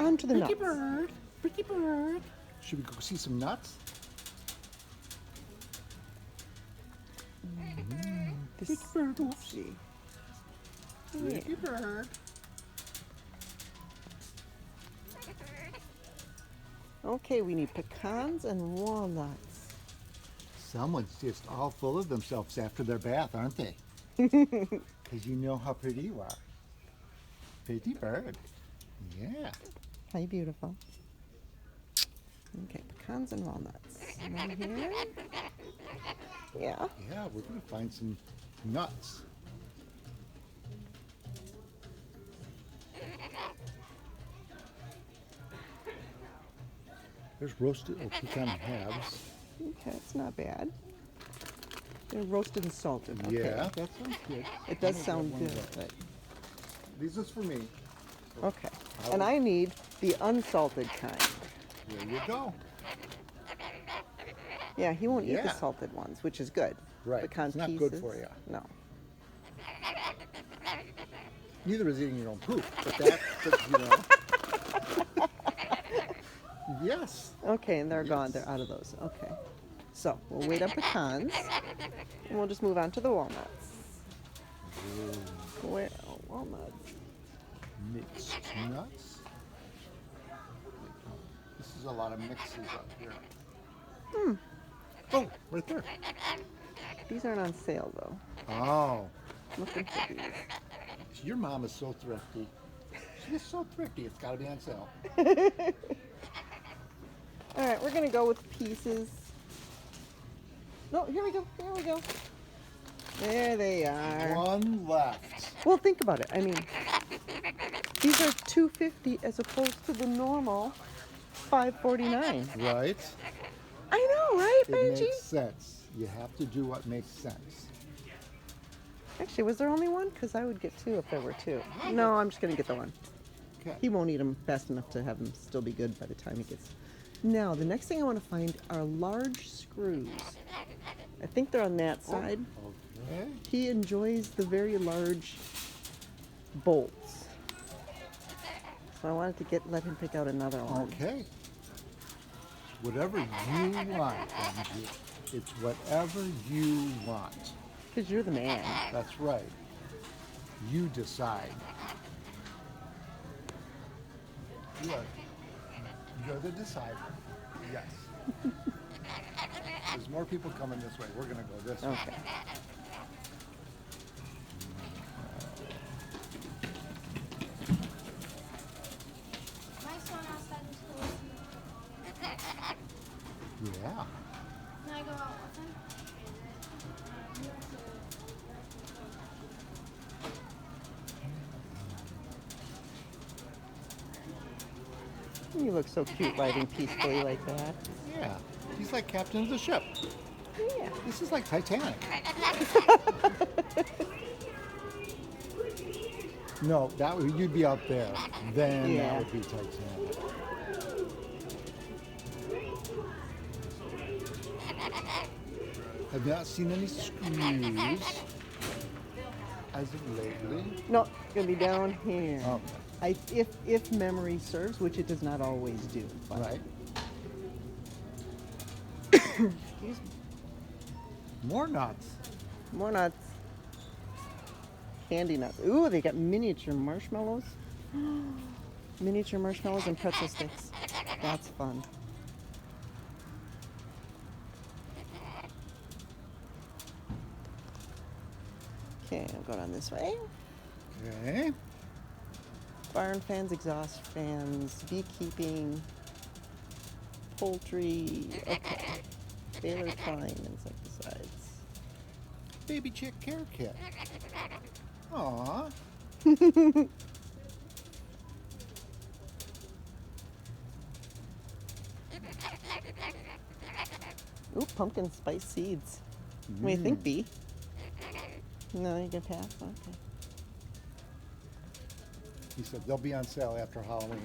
on to the nuts. Pretty bird. Should we go see some nuts? This, let's see. Pretty bird. Okay, we need pecans and walnuts. Someone's just all full of themselves after their bath, aren't they? Because you know how pretty you are. Pretty bird. Yeah. Hi, beautiful. Okay, pecans and walnuts. And then here. Yeah. Yeah, we're going to find some nuts. There's roasted pecan halves. Okay, it's not bad. They're roasted and salted. Okay. Yeah, that sounds good. It does sound good, but These is for me. So okay. And I need the unsalted kind. There you go. Yeah, he won't eat the Yeah. salted ones, which is good. Right. Pecan It's not pieces. good for you. No. Neither is eating your own poop, but that's, you know. Yes. Okay, and they're gone. Yes. They're out of those. Okay. So we'll wait on pecans, and we'll just move on to the walnuts. Where? Oh, walnuts. Mixed nuts. This is a lot of mixes up here. Oh, right there. These aren't on sale though. Oh, Looking for these. your mom is so thrifty. She is so thrifty. It's got to be on sale. All right, we're gonna go with pieces. No, here we go. Here we go. There they are. One left. Well, think about it. I mean, these are $2.50 as opposed to the normal $5.49. Right? I know, right, It Benji? makes sense. You have to do what makes sense. Actually, was there only one? Because I would get two if there were two. No, I'm just gonna get the one. Okay. He won't eat them fast enough to have them still be good by the time he gets. Now, the next thing I want to find are large screws. I think they're on that side. Okay. He enjoys the very large bolts. So I wanted to let him pick out another one. Okay. Whatever you want, Benji. It's whatever you want. Because you're the man. That's right. You decide. You're the decider. Yes. There's more people coming this way. We're going to go this way. Okay. Nice one outside the school. Yeah. Can I go out with him? You look so cute riding peacefully like that. Yeah. He's like captain of the ship. Yeah. This is like Titanic. No, that would you'd be out there. Then Yeah. that would be Titanic. Have not seen any screws as of lately. No, it's gonna be down here. Okay. If memory serves, which it does not always do. But Right. Excuse me. More nuts. More nuts. Candy nuts. Ooh, they got miniature marshmallows. Miniature marshmallows and pretzel sticks. That's fun. Okay, I'm going on this way. Okay. Barn fans, exhaust fans, beekeeping, poultry. Okay. Baylor twine, insecticides. Baby chick care kit. Aww. Ooh, pumpkin spice seeds. What do you think, Bee? No, you can pass? Okay. He said they'll be on sale after Halloween.